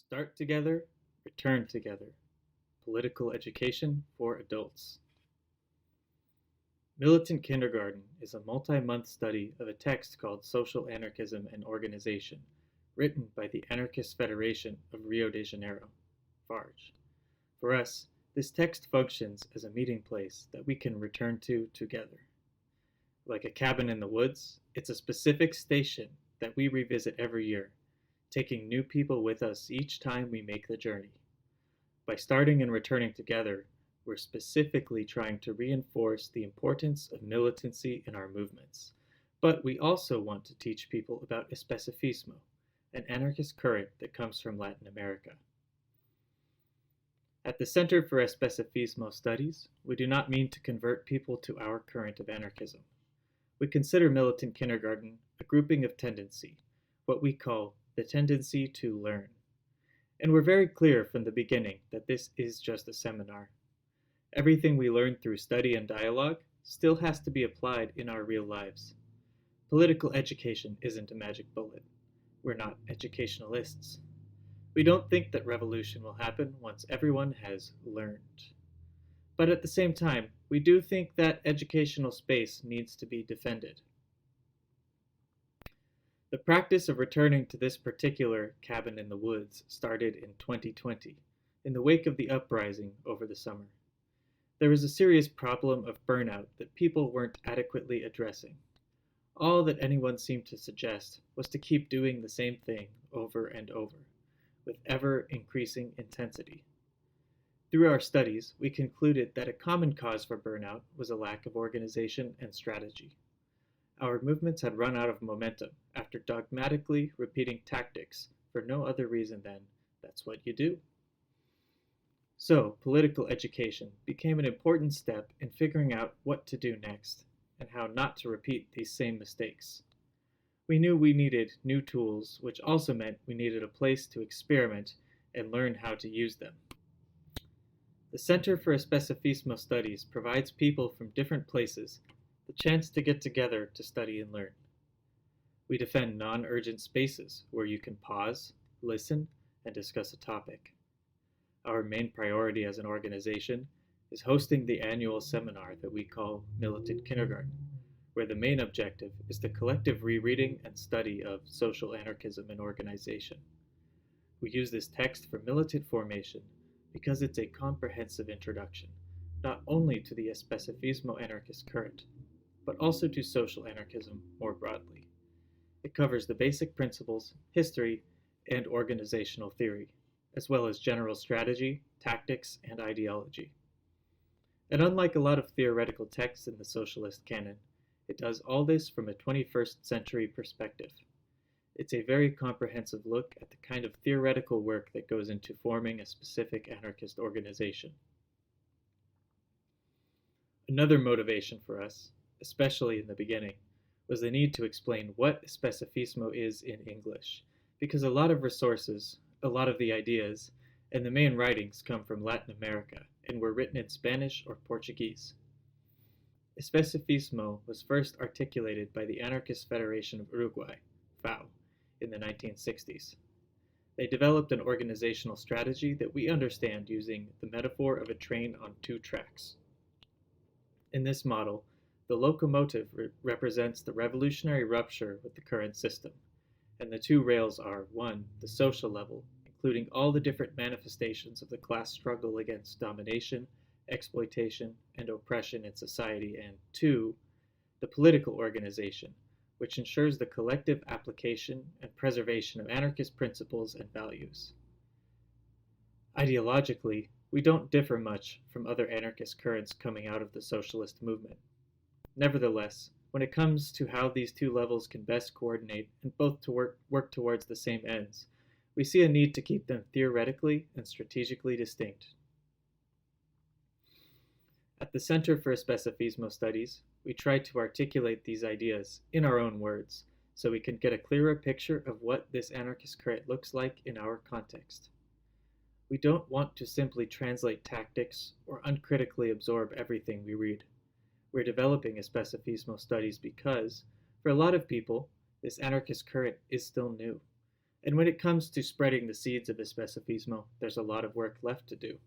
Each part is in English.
Start together, return together. Political education for adults. Militant Kindergarten is a multi-month study of a text called Social Anarchism and Organization, written by the Anarchist Federation of Rio de Janeiro, FARJ. For us, this text functions as a meeting place that we can return to together. Like a cabin in the woods, it's a specific station that we revisit every year, taking new people with us each time we make the journey. By starting and returning together, we're specifically trying to reinforce the importance of militancy in our movements. But we also want to teach people about Especifismo, an anarchist current that comes from Latin America. At the Center for Especifismo Studies, we do not mean to convert people to our current of anarchism. We consider Militant Kindergarten a grouping of tendency, what we call the tendency to learn. And we're very clear from the beginning that this is just a seminar. Everything we learn through study and dialogue still has to be applied in our real lives. Political education isn't a magic bullet. We're not educationalists. We don't think that revolution will happen once everyone has learned. But at the same time, we do think that educational space needs to be defended. The practice of returning to this particular cabin in the woods started in 2020, in the wake of the uprising over the summer. There was a serious problem of burnout that people weren't adequately addressing. All that anyone seemed to suggest was to keep doing the same thing over and over, with ever-increasing intensity. Through our studies, we concluded that a common cause for burnout was a lack of organization and strategy. Our movements had run out of momentum after dogmatically repeating tactics for no other reason than that's what you do. So, political education became an important step in figuring out what to do next and how not to repeat these same mistakes. We knew we needed new tools, which also meant we needed a place to experiment and learn how to use them. The Center for Especifismo Studies provides people from different places the chance to get together to study and learn. We defend non-urgent spaces where you can pause, listen, and discuss a topic. Our main priority as an organization is hosting the annual seminar that we call Militant Kindergarten, where the main objective is the collective rereading and study of social anarchism and organization. We use this text for militant formation because it's a comprehensive introduction, not only to the Especifismo anarchist current, but also to social anarchism more broadly. It covers the basic principles, history, and organizational theory, as well as general strategy, tactics, and ideology. And unlike a lot of theoretical texts in the socialist canon, it does all this from a 21st century perspective. It's a very comprehensive look at the kind of theoretical work that goes into forming a specific anarchist organization. Another motivation for us, especially in the beginning, was the need to explain what Especifismo is in English, because a lot of resources, a lot of the ideas, and the main writings come from Latin America and were written in Spanish or Portuguese. Especifismo was first articulated by the Anarchist Federation of Uruguay, FAO, in the 1960s. They developed an organizational strategy that we understand using the metaphor of a train on two tracks. In this model, the locomotive represents the revolutionary rupture with the current system, and the two rails are 1. The social level, including all the different manifestations of the class struggle against domination, exploitation, and oppression in society, and 2. The political organization, which ensures the collective application and preservation of anarchist principles and values. Ideologically, we don't differ much from other anarchist currents coming out of the socialist movement. Nevertheless, when it comes to how these two levels can best coordinate and both to work towards the same ends, we see a need to keep them theoretically and strategically distinct. At the Center for Especifismo Studies, we try to articulate these ideas in our own words so we can get a clearer picture of what this anarchist current looks like in our context. We don't want to simply translate tactics or uncritically absorb everything we read. We're developing Especifismo Studies because, for a lot of people, this anarchist current is still new. And when it comes to spreading the seeds of Especifismo, there's a lot of work left to do.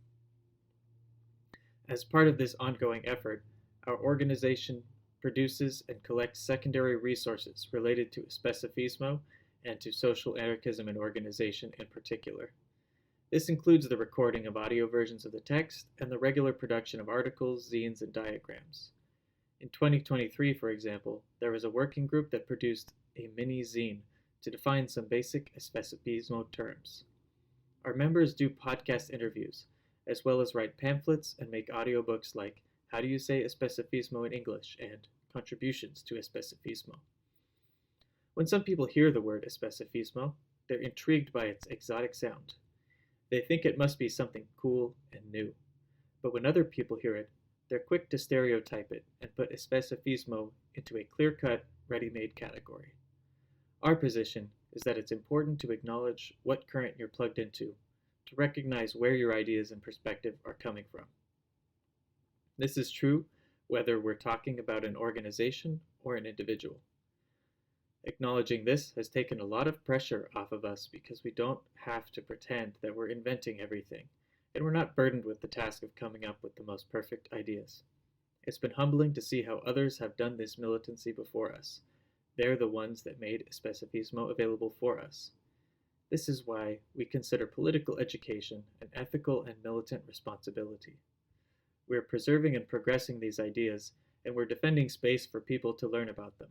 As part of this ongoing effort, our organization produces and collects secondary resources related to Especifismo and to social anarchism and organization in particular. This includes the recording of audio versions of the text and the regular production of articles, zines, and diagrams. In 2023, for example, there was a working group that produced a mini zine to define some basic Especifismo terms. Our members do podcast interviews, as well as write pamphlets and make audiobooks like How Do You Say Especifismo in English and Contributions to Especifismo. When some people hear the word Especifismo, they're intrigued by its exotic sound. They think it must be something cool and new. But when other people hear it, they're quick to stereotype it and put Especifismo into a clear-cut, ready-made category. Our position is that it's important to acknowledge what current you're plugged into, to recognize where your ideas and perspective are coming from. This is true whether we're talking about an organization or an individual. Acknowledging this has taken a lot of pressure off of us because we don't have to pretend that we're inventing everything, and we're not burdened with the task of coming up with the most perfect ideas. It's been humbling to see how others have done this militancy before us. They're the ones that made Especifismo available for us. This is why we consider political education an ethical and militant responsibility. We're preserving and progressing these ideas, and we're defending space for people to learn about them.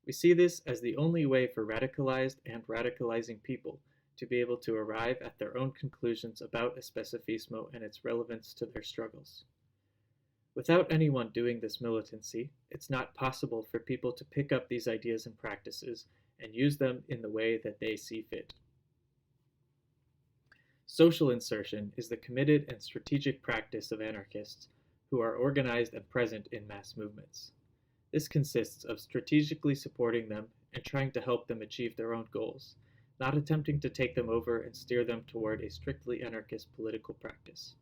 We see this as the only way for radicalized and radicalizing people to be able to arrive at their own conclusions about Especifismo and its relevance to their struggles. Without anyone doing this militancy, it's not possible for people to pick up these ideas and practices and use them in the way that they see fit. Social insertion is the committed and strategic practice of anarchists who are organized and present in mass movements. This consists of strategically supporting them and trying to help them achieve their own goals, not attempting to take them over and steer them toward a strictly anarchist political practice.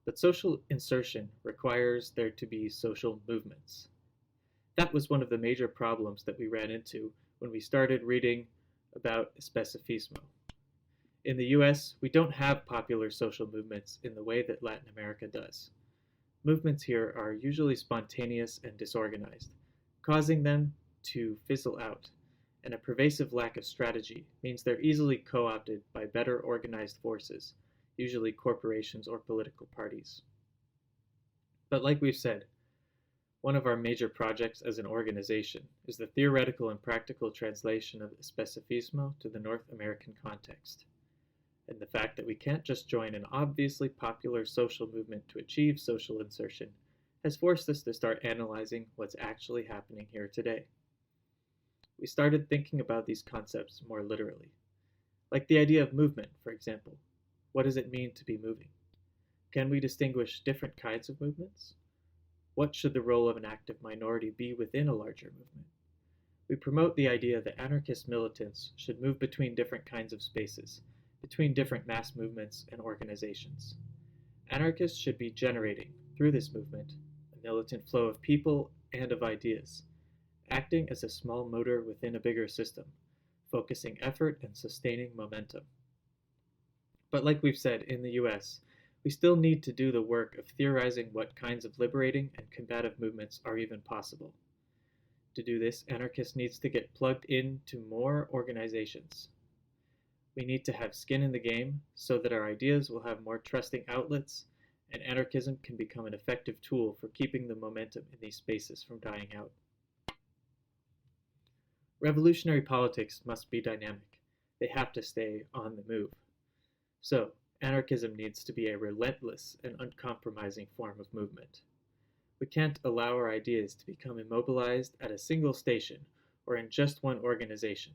But social insertion requires there to be social movements. That was one of the major problems that we ran into when we started reading about Especifismo. In the US, we don't have popular social movements in the way that Latin America does. Movements here are usually spontaneous and disorganized, causing them to fizzle out, and a pervasive lack of strategy means they're easily co-opted by better organized forces, usually corporations or political parties. But like we've said, one of our major projects as an organization is the theoretical and practical translation of Especifismo to the North American context. And the fact that we can't just join an obviously popular social movement to achieve social insertion has forced us to start analyzing what's actually happening here today. We started thinking about these concepts more literally. Like the idea of movement, for example. What does it mean to be moving? Can we distinguish different kinds of movements? What should the role of an active minority be within a larger movement? We promote the idea that anarchist militants should move between different kinds of spaces, between different mass movements and organizations. Anarchists should be generating, through this movement, a militant flow of people and of ideas, acting as a small motor within a bigger system, focusing effort and sustaining momentum. But like we've said, in the US, we still need to do the work of theorizing what kinds of liberating and combative movements are even possible. To do this, anarchists need to get plugged into more organizations. We need to have skin in the game so that our ideas will have more trusting outlets, and anarchism can become an effective tool for keeping the momentum in these spaces from dying out. Revolutionary politics must be dynamic. They have to stay on the move. So, anarchism needs to be a relentless and uncompromising form of movement. We can't allow our ideas to become immobilized at a single station or in just one organization.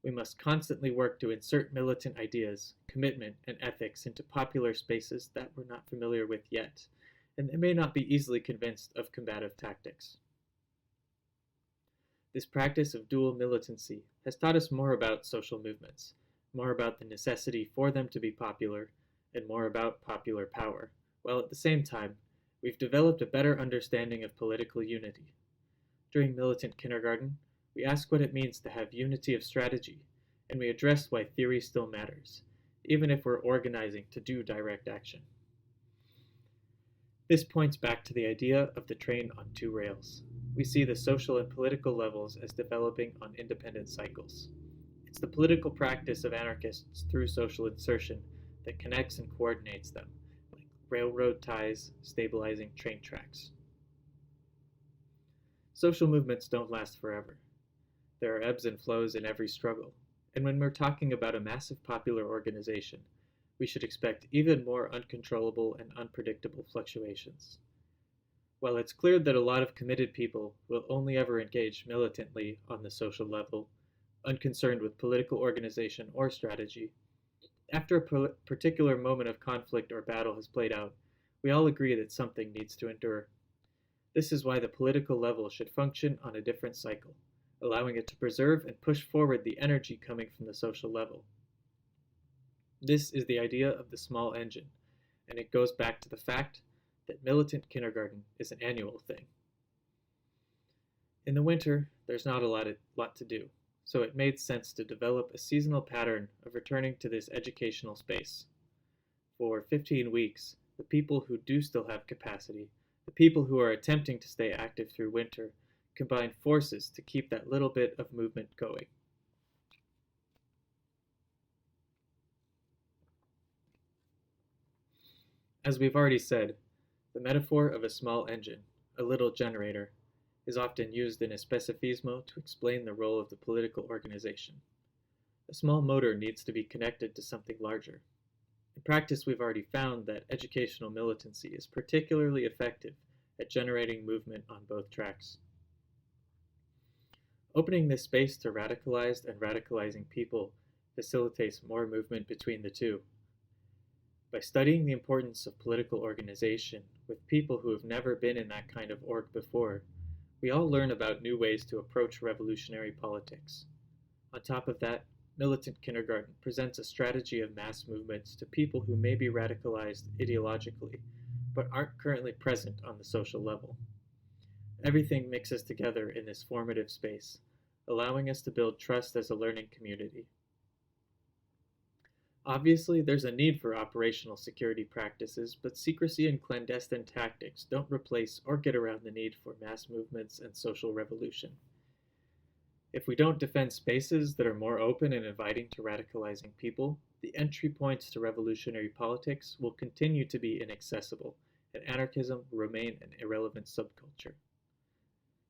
We must constantly work to insert militant ideas, commitment, and ethics into popular spaces that we're not familiar with yet, and they may not be easily convinced of combative tactics. This practice of dual militancy has taught us more about social movements, more about the necessity for them to be popular, and more about popular power, while at the same time, we've developed a better understanding of political unity. During Militant Kindergarten, we ask what it means to have unity of strategy, and we address why theory still matters, even if we're organizing to do direct action. This points back to the idea of the train on two rails. We see the social and political levels as developing on independent cycles. It's the political practice of anarchists through social insertion that connects and coordinates them, like railroad ties stabilizing train tracks. Social movements don't last forever. There are ebbs and flows in every struggle, and when we're talking about a massive popular organization, we should expect even more uncontrollable and unpredictable fluctuations. While it's clear that a lot of committed people will only ever engage militantly on the social level, unconcerned with political organization or strategy, after a particular moment of conflict or battle has played out, we all agree that something needs to endure. This is why the political level should function on a different cycle, allowing it to preserve and push forward the energy coming from the social level. This is the idea of the small engine, and it goes back to the fact that Militant Kindergarten is an annual thing. In the winter, there's not a lot to do, so it made sense to develop a seasonal pattern of returning to this educational space. For 15 weeks, the people who do still have capacity, the people who are attempting to stay active through winter, combine forces to keep that little bit of movement going. As we've already said, the metaphor of a small engine, a little generator, is often used in Especifismo to explain the role of the political organization. A small motor needs to be connected to something larger. In practice, we've already found that educational militancy is particularly effective at generating movement on both tracks. Opening this space to radicalized and radicalizing people facilitates more movement between the two. By studying the importance of political organization with people who have never been in that kind of org before, we all learn about new ways to approach revolutionary politics. On top of that, Militant Kindergarten presents a strategy of mass movements to people who may be radicalized ideologically, but aren't currently present on the social level. Everything mixes together in this formative space, allowing us to build trust as a learning community. Obviously, there's a need for operational security practices, but secrecy and clandestine tactics don't replace or get around the need for mass movements and social revolution. If we don't defend spaces that are more open and inviting to radicalizing people, the entry points to revolutionary politics will continue to be inaccessible, and anarchism will remain an irrelevant subculture.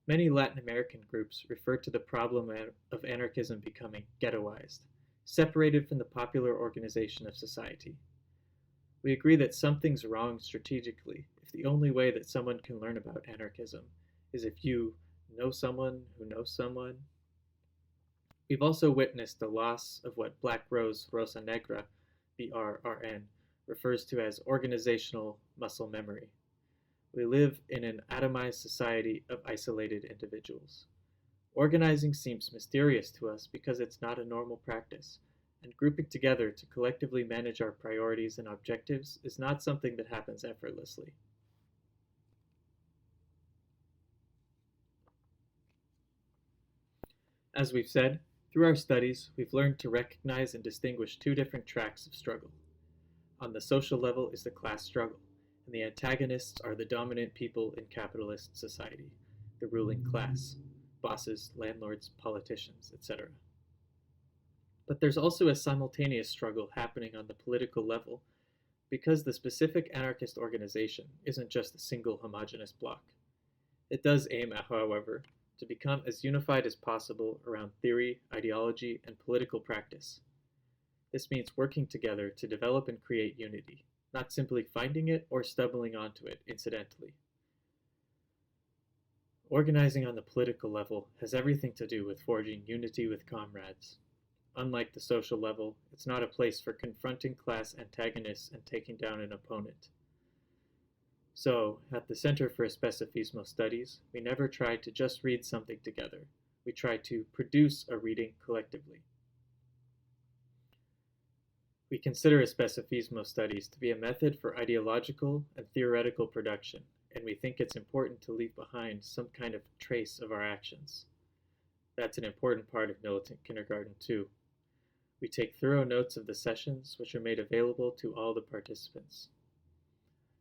Many Latin American groups refer to the problem of anarchism becoming ghettoized, separated from the popular organization of society. We agree that something's wrong strategically if the only way that someone can learn about anarchism is if you know someone who knows someone. We've also witnessed the loss of what Black Rose Rosa Negra, BRRN, refers to as organizational muscle memory. We live in an atomized society of isolated individuals. Organizing seems mysterious to us because it's not a normal practice, and grouping together to collectively manage our priorities and objectives is not something that happens effortlessly. As we've said, through our studies, we've learned to recognize and distinguish two different tracks of struggle. On the social level is the class struggle, and the antagonists are the dominant people in capitalist society, the ruling class, bosses, landlords, politicians, etc. But there's also a simultaneous struggle happening on the political level because the specific anarchist organization isn't just a single homogeneous bloc. It does aim, however, to become as unified as possible around theory, ideology, and political practice. This means working together to develop and create unity, not simply finding it or stumbling onto it incidentally. Organizing on the political level has everything to do with forging unity with comrades. Unlike the social level, it's not a place for confronting class antagonists and taking down an opponent. So, at the Center for Especifismo Studies, we never try to just read something together. We try to produce a reading collectively. We consider Especifismo Studies to be a method for ideological and theoretical production, and we think it's important to leave behind some kind of trace of our actions. That's an important part of Militant Kindergarten, too. We take thorough notes of the sessions, which are made available to all the participants.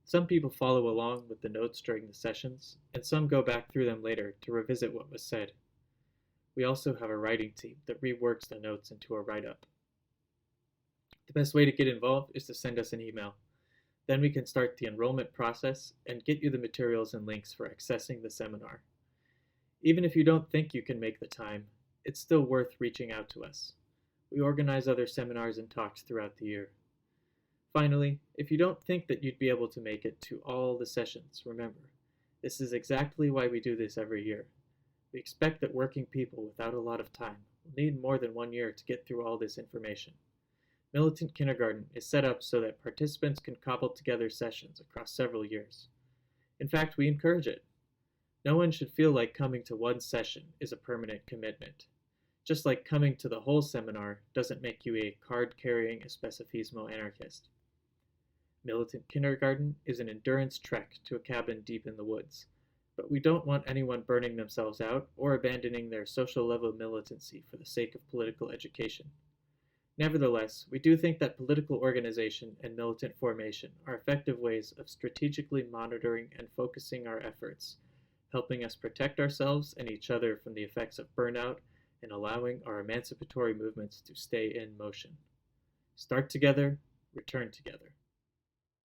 Some people follow along with the notes during the sessions, and some go back through them later to revisit what was said. We also have a writing team that reworks the notes into a write-up. The best way to get involved is to send us an email. Then we can start the enrollment process and get you the materials and links for accessing the seminar. Even if you don't think you can make the time, it's still worth reaching out to us. We organize other seminars and talks throughout the year. Finally, if you don't think that you'd be able to make it to all the sessions, remember, this is exactly why we do this every year. We expect that working people without a lot of time will need more than 1 year to get through all this information. Militant Kindergarten is set up so that participants can cobble together sessions across several years. In fact, we encourage it. No one should feel like coming to one session is a permanent commitment. Just like coming to the whole seminar doesn't make you a card-carrying Especifismo anarchist. Militant Kindergarten is an endurance trek to a cabin deep in the woods, but we don't want anyone burning themselves out or abandoning their social level militancy for the sake of political education. Nevertheless, we do think that political organization and militant formation are effective ways of strategically monitoring and focusing our efforts, helping us protect ourselves and each other from the effects of burnout and allowing our emancipatory movements to stay in motion. Start together, return together.